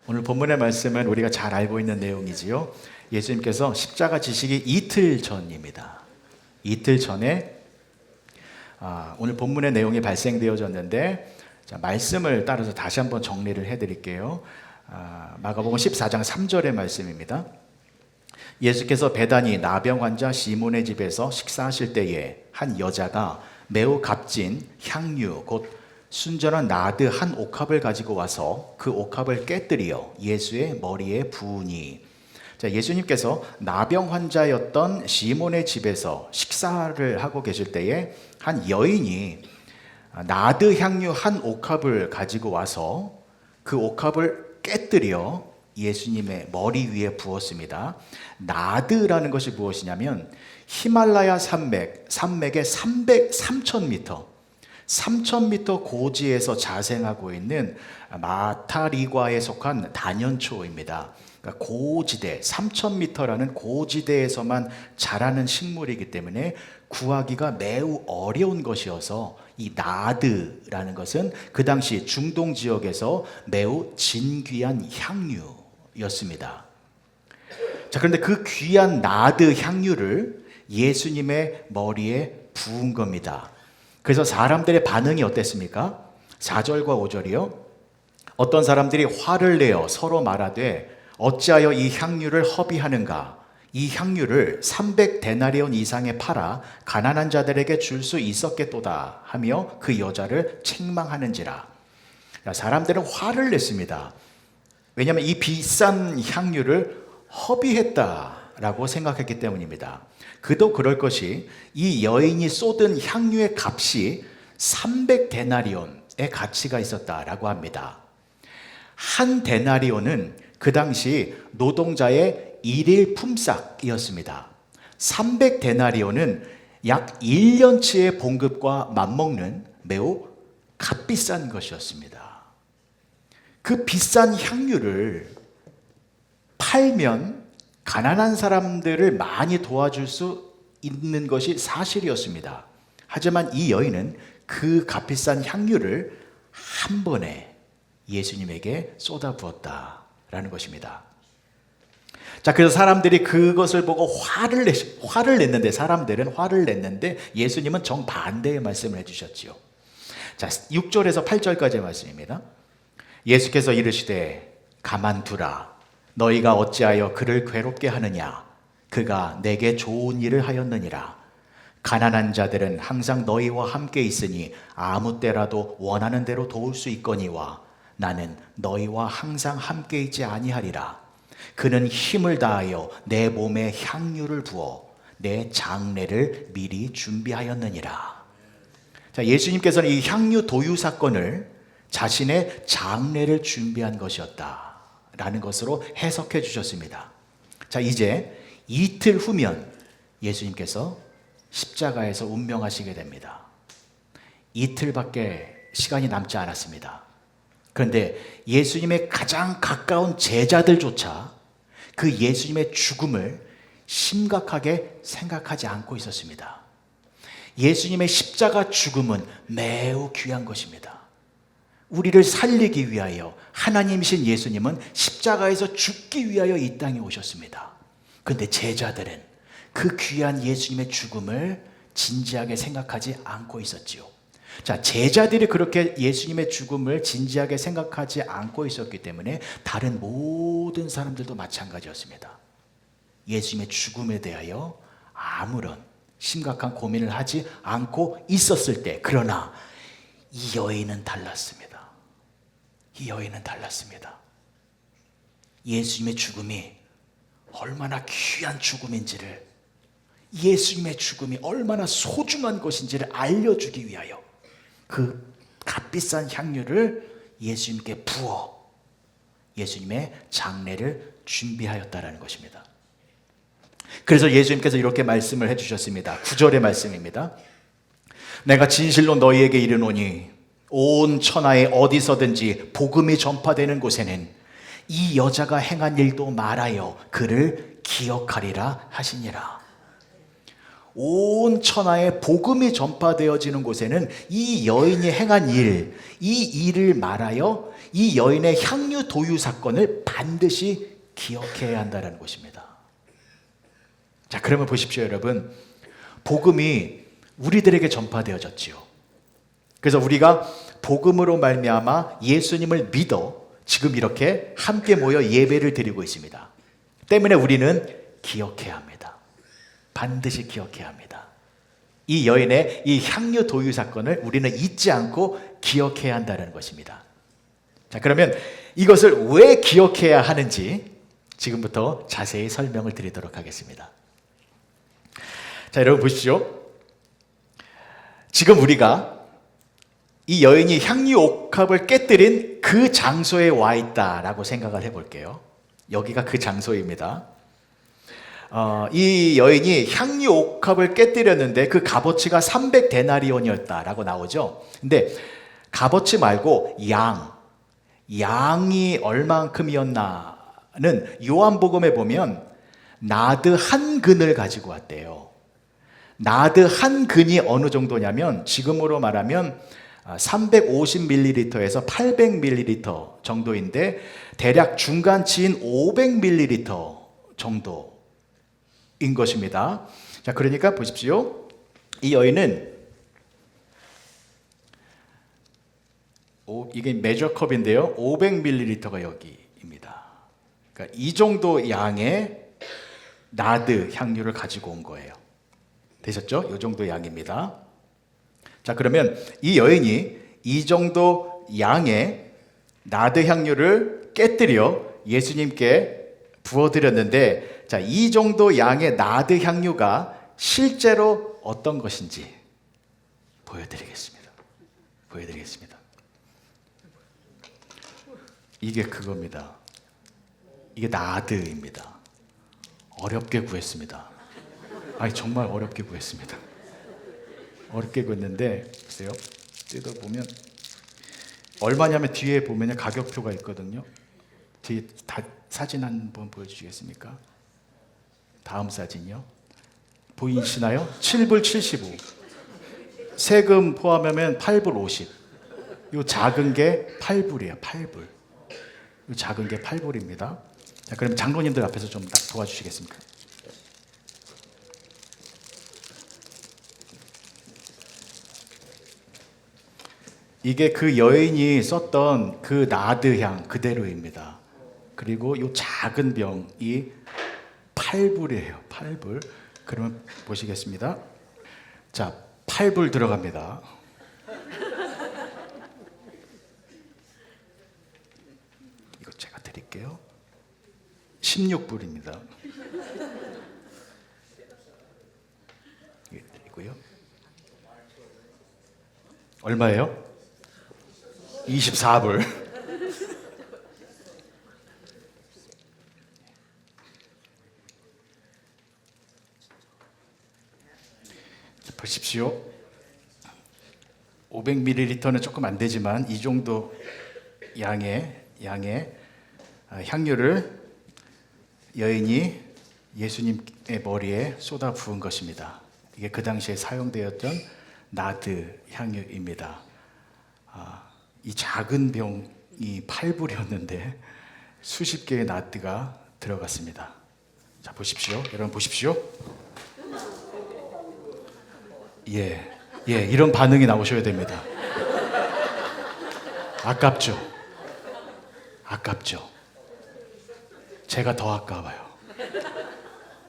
오늘 본문의 말씀은 우리가 잘 알고 있는 내용이지요. 예수님께서 십자가 지시기 이틀 전입니다. 이틀 전에 오늘 본문의 내용이 발생되어졌는데, 말씀을 따라서 다시 한번 정리를 해드릴게요. 마가복음 14장 3절의 말씀입니다. 예수께서 베다니 나병 환자 시몬의 집에서 식사하실 때에 한 여자가 매우 값진 향유 곧 순전한 나드 한 옥합을 가지고 와서 그 옥합을 깨뜨려 예수의 머리에 부으니. 예수님께서 나병 환자였던 시몬의 집에서 식사를 하고 계실 때에 한 여인이 나드 향유 한 옥합을 가지고 와서 그 옥합을 깨뜨려 예수님의 머리 위에 부었습니다. 나드라는 것이 무엇이냐면 히말라야 산맥의 3,000m 고지에서 자생하고 있는 마타리과에 속한 단연초입니다. 그러니까 고지대, 3,000m라는 고지대에서만 자라는 식물이기 때문에 구하기가 매우 어려운 것이어서 이 나드라는 것은 그 당시 중동 지역에서 매우 진귀한 향유였습니다. 그런데 그 귀한 나드 향유를 예수님의 머리에 부은 겁니다. 그래서 사람들의 반응이 어땠습니까? 4절과 5절이요. 어떤 사람들이 화를 내어 서로 말하되 어찌하여 이 향유를 허비하는가? 이 향유를 300데나리온 이상에 팔아 가난한 자들에게 줄 수 있었겠도다 하며 그 여자를 책망하는지라. 사람들은 화를 냈습니다. 왜냐하면 이 비싼 향유를 허비했다라고 생각했기 때문입니다. 그도 그럴 것이 이 여인이 쏟은 향유의 값이 300데나리온의 가치가 있었다라고 합니다. 한 데나리온은 그 당시 노동자의 일일 품삯이었습니다. 300데나리온은 약 1년치의 봉급과 맞먹는 매우 값비싼 것이었습니다. 그 비싼 향유를 팔면 가난한 사람들을 많이 도와줄 수 있는 것이 사실이었습니다. 하지만 이 여인은 그 값비싼 향유를 한 번에 예수님에게 쏟아부었다라는 것입니다. 그래서 사람들이 그것을 보고 화를 냈는데, 사람들은 화를 냈는데 예수님은 정반대의 말씀을 해주셨지요. 6절에서 8절까지의 말씀입니다. 예수께서 이르시되 가만두라. 너희가 어찌하여 그를 괴롭게 하느냐? 그가 내게 좋은 일을 하였느니라. 가난한 자들은 항상 너희와 함께 있으니 아무 때라도 원하는 대로 도울 수 있거니와 나는 너희와 항상 함께 있지 아니하리라. 그는 힘을 다하여 내 몸에 향유를 부어 내 장례를 미리 준비하였느니라. 예수님께서는 이 향유 도유 사건을 자신의 장례를 준비한 것이었다 라는 것으로 해석해 주셨습니다. 이제 이틀 후면 예수님께서 십자가에서 운명하시게 됩니다. 이틀밖에 시간이 남지 않았습니다. 그런데 예수님의 가장 가까운 제자들조차 그 예수님의 죽음을 심각하게 생각하지 않고 있었습니다. 예수님의 십자가 죽음은 매우 귀한 것입니다. 우리를 살리기 위하여 하나님이신 예수님은 십자가에서 죽기 위하여 이 땅에 오셨습니다. 그런데 제자들은 그 귀한 예수님의 죽음을 진지하게 생각하지 않고 있었지요. 제자들이 그렇게 예수님의 죽음을 진지하게 생각하지 않고 있었기 때문에 다른 모든 사람들도 마찬가지였습니다. 예수님의 죽음에 대하여 아무런 심각한 고민을 하지 않고 있었을 때, 그러나 이 여인은 달랐습니다. 이 여인은 달랐습니다. 예수님의 죽음이 얼마나 귀한 죽음인지를, 예수님의 죽음이 얼마나 소중한 것인지를 알려주기 위하여 그 값비싼 향유를 예수님께 부어 예수님의 장례를 준비하였다라는 것입니다. 그래서 예수님께서 이렇게 말씀을 해주셨습니다. 9절의 말씀입니다. 내가 진실로 너희에게 이르노니 온 천하에 어디서든지 복음이 전파되는 곳에는 이 여자가 행한 일도 말하여 그를 기억하리라 하시니라. 온 천하에 복음이 전파되어지는 곳에는 이 여인이 행한 일, 이 일을 말하여 이 여인의 향유 도유 사건을 반드시 기억해야 한다는 것입니다. 자, 그러면 보십시오, 여러분. 복음이 우리들에게 전파되어졌지요. 그래서 우리가 복음으로 말미암아 예수님을 믿어 지금 이렇게 함께 모여 예배를 드리고 있습니다. 때문에 우리는 기억해야 합니다. 반드시 기억해야 합니다. 이 여인의 이 향유 도유 사건을 우리는 잊지 않고 기억해야 한다는 것입니다. 자, 그러면 이것을 왜 기억해야 하는지 지금부터 자세히 설명을 드리도록 하겠습니다. 자, 여러분 보십시오. 지금 우리가 이 여인이 향유 옥합을 깨뜨린 그 장소에 와 있다라고 생각을 해볼게요. 여기가 그 장소입니다. 이 여인이 향유 옥합을 깨뜨렸는데 그 값어치가 300데나리온이었다라고 나오죠. 근데 값어치 말고 양이 얼만큼이었나는 요한복음에 보면 나드 한 근을 가지고 왔대요. 나드 한 근이 어느 정도냐면 지금으로 말하면 350ml에서 800ml 정도인데 대략 중간치인 500ml 정도인 것입니다. 자, 그러니까 보십시오. 이 여인은 이게 메저컵인데요. 500ml가 여기입니다. 그러니까 이 정도 양의 나드 향유를 가지고 온 거예요. 되셨죠? 이 정도 양입니다. 자, 그러면 이 여인이 이 정도 양의 나드 향유를 깨뜨려 예수님께 부어드렸는데, 자, 이 정도 양의 나드 향유가 실제로 어떤 것인지 보여드리겠습니다. 이게 그겁니다. 이게 나드입니다. 어렵게 구했습니다. 아니, 정말 어렵게 구했습니다. 어렵게 구했는데 보세요. 뜯어보면 얼마냐면 뒤에 보면 가격표가 있거든요. 뒤에 사진 한번 보여주시겠습니까? 다음 사진이요. 보이시나요? 7불 75. 세금 포함하면 8불 50. 이 작은 게 8불이에요. 8불. 이 작은 게 8불입니다. 자, 그럼 장로님들 앞에서 좀 도와주시겠습니까? 이게 그 여인이 썼던 그 나드 향 그대로입니다. 그리고 이 작은 병이 8불이에요. 8불. 그러면 보시겠습니다. 자, 8불 들어갑니다. 이거 제가 드릴게요. 16불입니다. 이거 드리고요. 얼마예요? 24불. 보십시오. 500ml는 조금 안 되지만 이 정도 양의 향유를 여인이 예수님의 머리에 쏟아 부은 것입니다. 이게 그 당시에 사용되었던 나드 향유입니다. 이 작은 병이 8불이었는데 수십 개의 나드가 들어갔습니다. 자, 보십시오. 여러분 보십시오. 이런 반응이 나오셔야 됩니다. 아깝죠? 제가 더 아까워요.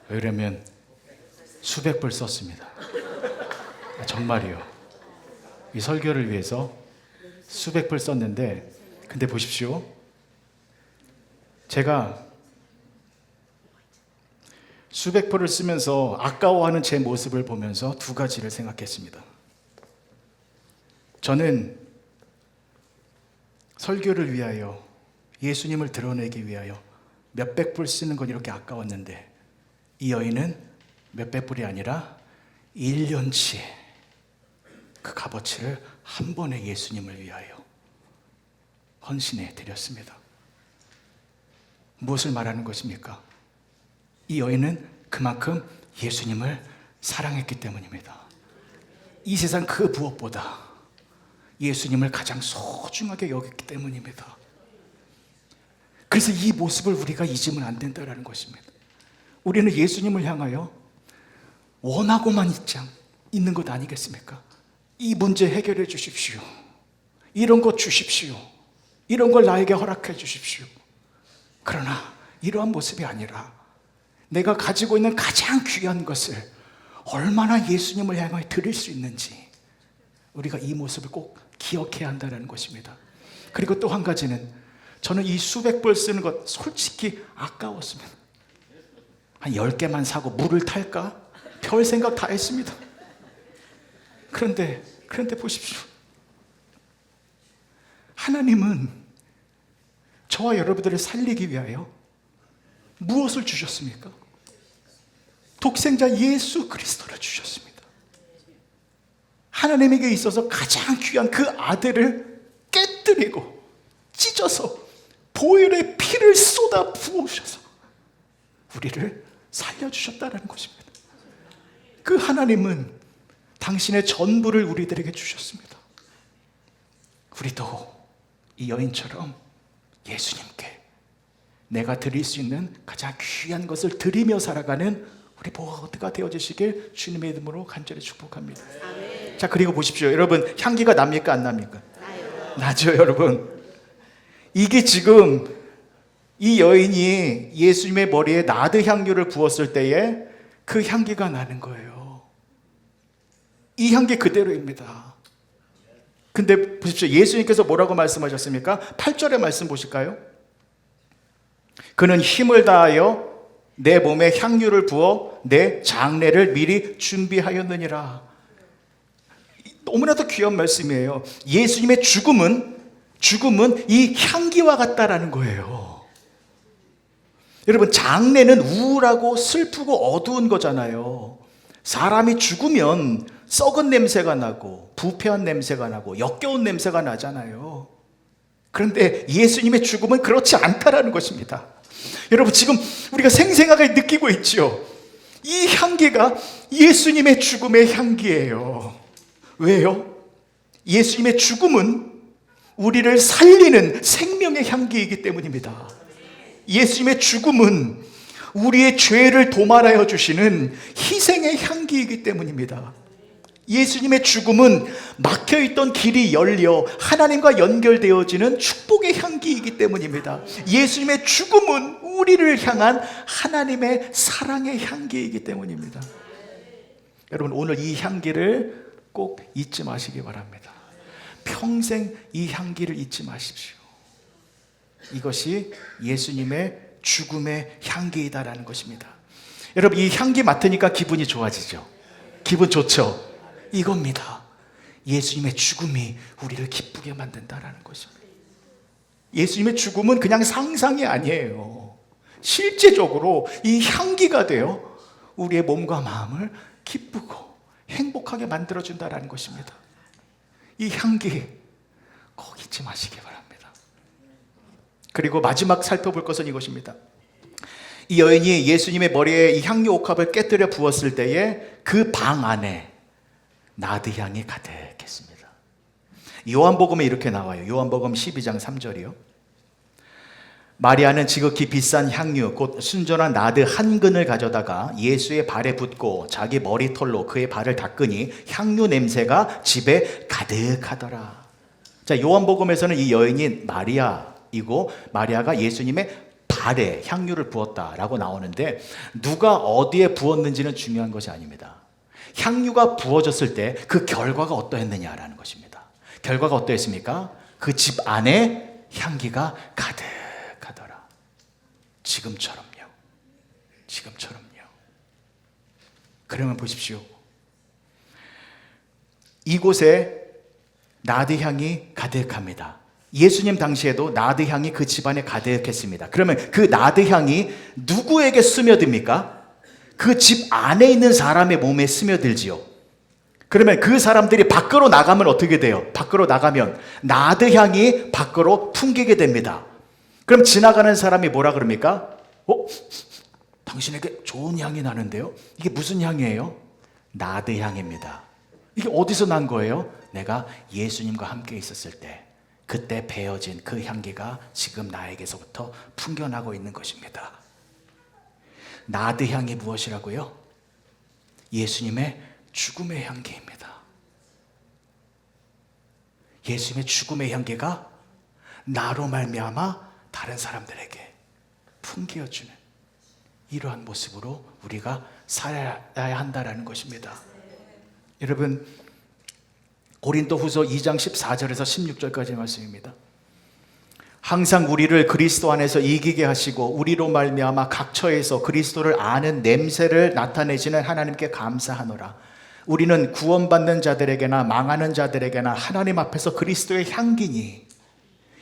왜냐면 수백 불 썼습니다. 정말이요. 이 설교를 위해서 수백 불 썼는데, 근데 보십시오. 제가 수백 불을 쓰면서 아까워하는 제 모습을 보면서 두 가지를 생각했습니다. 저는 설교를 위하여, 예수님을 드러내기 위하여 몇백 불 쓰는 건 이렇게 아까웠는데, 이 여인은 몇백 불이 아니라 1년치 그 값어치를 한 번에 예수님을 위하여 헌신해 드렸습니다. 무엇을 말하는 것입니까? 이 여인은 그만큼 예수님을 사랑했기 때문입니다. 이 세상 그 무엇보다 예수님을 가장 소중하게 여겼기 때문입니다. 그래서 이 모습을 우리가 잊으면 안 된다는 것입니다. 우리는 예수님을 향하여 원하고만 있는 것 아니겠습니까? 이 문제 해결해 주십시오. 이런 것 주십시오. 이런 걸 나에게 허락해 주십시오. 그러나 이러한 모습이 아니라 내가 가지고 있는 가장 귀한 것을 얼마나 예수님을 향하여 드릴 수 있는지 우리가 이 모습을 꼭 기억해야 한다는 것입니다. 그리고 또 한 가지는 저는 이 수백 불 쓰는 것 솔직히 아까웠습니다. 한 10개만 사고 물을 탈까? 별 생각 다 했습니다. 그런데 보십시오. 하나님은 저와 여러분들을 살리기 위하여 무엇을 주셨습니까? 독생자 예수 그리스도를 주셨습니다. 하나님에게 있어서 가장 귀한 그 아들을 깨뜨리고 찢어서 보혈의 피를 쏟아 부으셔서 우리를 살려주셨다는 것입니다. 그 하나님은 당신의 전부를 우리들에게 주셨습니다. 우리도 이 여인처럼 예수님께 내가 드릴 수 있는 가장 귀한 것을 드리며 살아가는 우리 모두가 되어주시길 주님의 이름으로 간절히 축복합니다. 아멘. 자, 그리고 보십시오. 여러분, 향기가 납니까 안 납니까? 나죠, 여러분. 이게 지금 이 여인이 예수님의 머리에 나드 향유를 부었을 때에 그 향기가 나는 거예요. 이 향기 그대로입니다. 근데 보십시오. 예수님께서 뭐라고 말씀하셨습니까? 8절의 말씀 보실까요? 그는 힘을 다하여 내 몸에 향유를 부어 내 장례를 미리 준비하였느니라. 너무나도 귀한 말씀이에요. 예수님의 죽음은 이 향기와 같다라는 거예요. 여러분, 장례는 우울하고 슬프고 어두운 거잖아요. 사람이 죽으면 썩은 냄새가 나고 부패한 냄새가 나고 역겨운 냄새가 나잖아요. 그런데 예수님의 죽음은 그렇지 않다라는 것입니다. 여러분, 지금 우리가 생생하게 느끼고 있죠. 이 향기가 예수님의 죽음의 향기예요. 왜요? 예수님의 죽음은 우리를 살리는 생명의 향기이기 때문입니다. 예수님의 죽음은 우리의 죄를 도말하여 주시는 희생의 향기이기 때문입니다. 예수님의 죽음은 막혀있던 길이 열려 하나님과 연결되어지는 축복의 향기이기 때문입니다. 예수님의 죽음은 우리를 향한 하나님의 사랑의 향기이기 때문입니다. 여러분, 오늘 이 향기를 꼭 잊지 마시기 바랍니다. 평생 이 향기를 잊지 마십시오. 이것이 예수님의 죽음의 향기이다라는 것입니다. 여러분, 이 향기 맡으니까 기분이 좋아지죠? 기분 좋죠? 이겁니다. 예수님의 죽음이 우리를 기쁘게 만든다라는 것입니다. 예수님의 죽음은 그냥 상상이 아니에요. 실제적으로 이 향기가 되어 우리의 몸과 마음을 기쁘고 행복하게 만들어준다라는 것입니다. 이 향기 꼭 잊지 마시기 바랍니다. 그리고 마지막 살펴볼 것은 이것입니다. 이 여인이 예수님의 머리에 이 향유 옥합을 깨뜨려 부었을 때에 그 방 안에 나드 향이 가득했습니다. 요한복음에 이렇게 나와요. 요한복음 12장 3절이요. 마리아는 지극히 비싼 향유 곧 순전한 나드 한 근을 가져다가 예수의 발에 붓고 자기 머리털로 그의 발을 닦으니 향유 냄새가 집에 가득하더라. 자, 요한복음에서는 이 여인이 마리아이고 마리아가 예수님의 발에 향유를 부었다라고 나오는데 누가 어디에 부었는지는 중요한 것이 아닙니다. 향유가 부어졌을 때 그 결과가 어떠했느냐라는 것입니다. 결과가 어떠했습니까? 그 집 안에 향기가 가득하더라. 지금처럼요. 그러면 보십시오. 이곳에 나드 향이 가득합니다. 예수님 당시에도 나드 향이 그 집안에 가득했습니다. 그러면 그 나드 향이 누구에게 스며듭니까? 그 집 안에 있는 사람의 몸에 스며들지요. 그러면 그 사람들이 밖으로 나가면 어떻게 돼요? 밖으로 나가면 나드 향이 밖으로 풍기게 됩니다. 그럼 지나가는 사람이 뭐라 그럽니까? 당신에게 좋은 향이 나는데요? 이게 무슨 향이에요? 나드 향입니다. 이게 어디서 난 거예요? 내가 예수님과 함께 있었을 때 그때 배어진 그 향기가 지금 나에게서부터 풍겨나고 있는 것입니다. 나드 향이 무엇이라고요? 예수님의 죽음의 향기입니다. 예수님의 죽음의 향기가 나로 말미암아 다른 사람들에게 풍겨주는 이러한 모습으로 우리가 살아야 한다는 것입니다. 여러분, 고린도후서 2장 14절에서 16절까지 말씀입니다. 항상 우리를 그리스도 안에서 이기게 하시고 우리로 말미암아 각처에서 그리스도를 아는 냄새를 나타내시는 하나님께 감사하노라. 우리는 구원받는 자들에게나 망하는 자들에게나 하나님 앞에서 그리스도의 향기니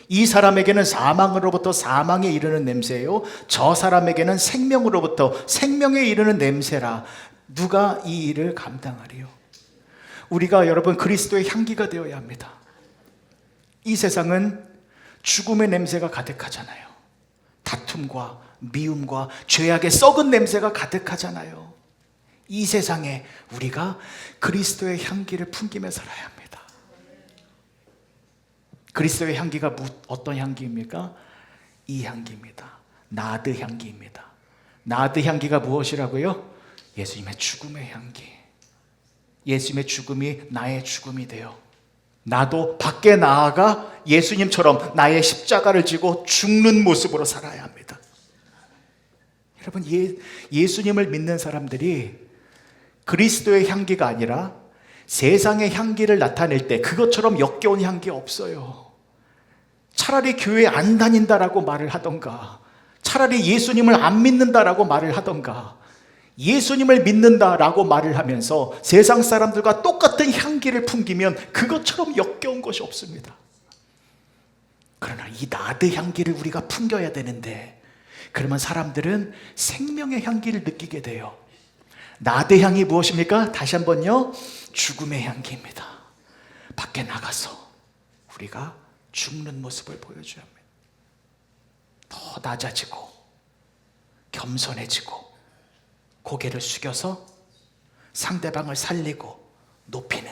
이 사람에게는 사망으로부터 사망에 이르는 냄새요 저 사람에게는 생명으로부터 생명에 이르는 냄새라. 누가 이 일을 감당하리요? 우리가 여러분 그리스도의 향기가 되어야 합니다. 이 세상은 죽음의 냄새가 가득하잖아요. 다툼과 미움과 죄악의 썩은 냄새가 가득하잖아요. 이 세상에 우리가 그리스도의 향기를 풍기며 살아야 합니다. 그리스도의 향기가 어떤 향기입니까? 이 향기입니다. 나드 향기입니다. 나드 향기가 무엇이라고요? 예수님의 죽음의 향기. 예수님의 죽음이 나의 죽음이 되어 나도 밖에 나아가 예수님처럼 나의 십자가를 지고 죽는 모습으로 살아야 합니다. 여러분, 예수님을 믿는 사람들이 그리스도의 향기가 아니라 세상의 향기를 나타낼 때 그것처럼 역겨운 향기 없어요. 차라리 교회 안 다닌다라고 말을 하던가, 차라리 예수님을 안 믿는다라고 말을 하던가, 예수님을 믿는다라고 말을 하면서 세상 사람들과 똑같은 향기를 풍기면 그것처럼 역겨운 것이 없습니다. 그러나 이 나드 향기를 우리가 풍겨야 되는데, 그러면 사람들은 생명의 향기를 느끼게 돼요. 나드 향이 무엇입니까? 다시 한번요, 죽음의 향기입니다. 밖에 나가서 우리가 죽는 모습을 보여줘야 합니다. 더 낮아지고 겸손해지고 고개를 숙여서 상대방을 살리고 높이는,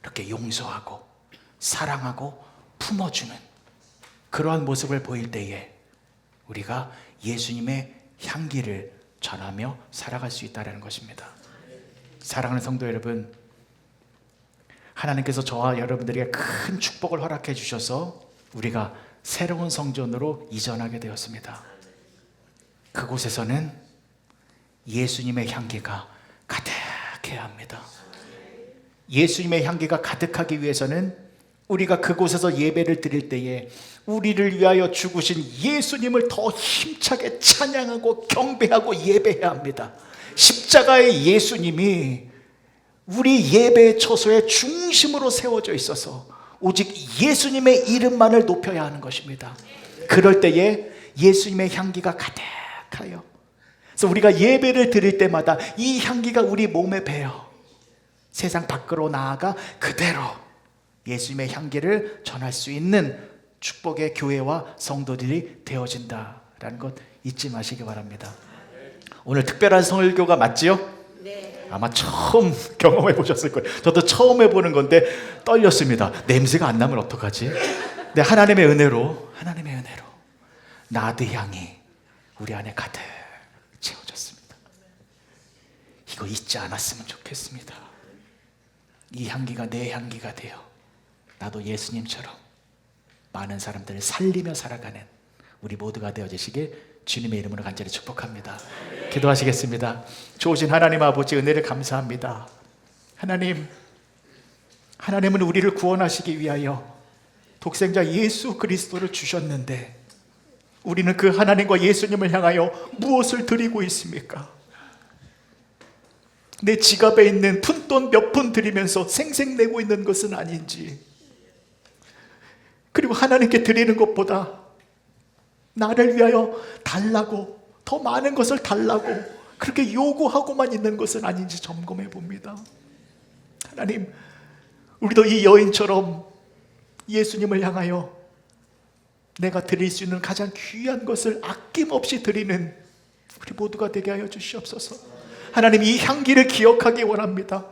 이렇게 용서하고 사랑하고 품어주는 그러한 모습을 보일 때에 우리가 예수님의 향기를 전하며 살아갈 수 있다는 것입니다. 사랑하는 성도 여러분, 하나님께서 저와 여러분들에게 큰 축복을 허락해 주셔서 우리가 새로운 성전으로 이전하게 되었습니다. 그곳에서는 예수님의 향기가 가득해야 합니다. 예수님의 향기가 가득하기 위해서는 우리가 그곳에서 예배를 드릴 때에 우리를 위하여 죽으신 예수님을 더 힘차게 찬양하고 경배하고 예배해야 합니다. 십자가의 예수님이 우리 예배의 처소의 중심으로 세워져 있어서 오직 예수님의 이름만을 높여야 하는 것입니다. 그럴 때에 예수님의 향기가 가득하여, 그래서 우리가 예배를 드릴 때마다 이 향기가 우리 몸에 배어 세상 밖으로 나아가 그대로 예수님의 향기를 전할 수 있는 축복의 교회와 성도들이 되어진다라는 것 잊지 마시기 바랍니다. 오늘 특별한 설교가 맞지요? 네. 아마 처음 경험해 보셨을 거예요. 저도 처음 해보는 건데 떨렸습니다. 냄새가 안 나면 어떡하지? 근데 하나님의 은혜로 나드 향이 우리 안에 가득 채워졌습니다. 이거 잊지 않았으면 좋겠습니다. 이 향기가 내 향기가 되어 나도 예수님처럼 많은 사람들을 살리며 살아가는 우리 모두가 되어지시길 주님의 이름으로 간절히 축복합니다. 기도하시겠습니다. 좋으신 하나님 아버지, 은혜를 감사합니다. 하나님은 우리를 구원하시기 위하여 독생자 예수 그리스도를 주셨는데 우리는 그 하나님과 예수님을 향하여 무엇을 드리고 있습니까? 내 지갑에 있는 푼돈 몇 푼 드리면서 생색내고 있는 것은 아닌지, 그리고 하나님께 드리는 것보다 나를 위하여 달라고, 더 많은 것을 달라고 그렇게 요구하고만 있는 것은 아닌지 점검해 봅니다. 하나님, 우리도 이 여인처럼 예수님을 향하여 내가 드릴 수 있는 가장 귀한 것을 아낌없이 드리는 우리 모두가 되게 하여 주시옵소서. 하나님, 이 향기를 기억하기 원합니다.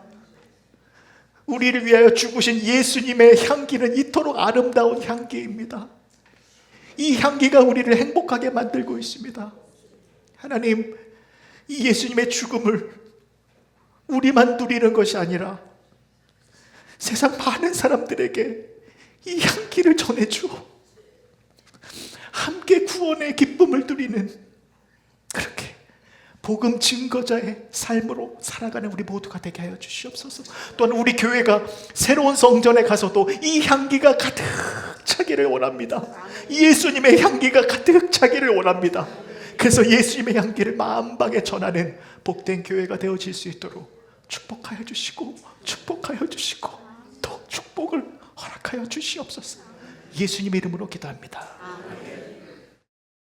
우리를 위하여 죽으신 예수님의 향기는 이토록 아름다운 향기입니다. 이 향기가 우리를 행복하게 만들고 있습니다. 하나님, 이 예수님의 죽음을 우리만 누리는 것이 아니라 세상 많은 사람들에게 이 향기를 전해주어 함께 구원의 기쁨을 누리는 그렇게 복음 증거자의 삶으로 살아가는 우리 모두가 되게 하여 주시옵소서. 또한 우리 교회가 새로운 성전에 가서도 이 향기가 가득 차기를 원합니다. 예수님의 향기가 가득 차기를 원합니다. 그래서 예수님의 향기를 만방에 전하는 복된 교회가 되어질 수 있도록 축복하여 주시고 또 축복을 허락하여 주시옵소서. 예수님의 이름으로 기도합니다.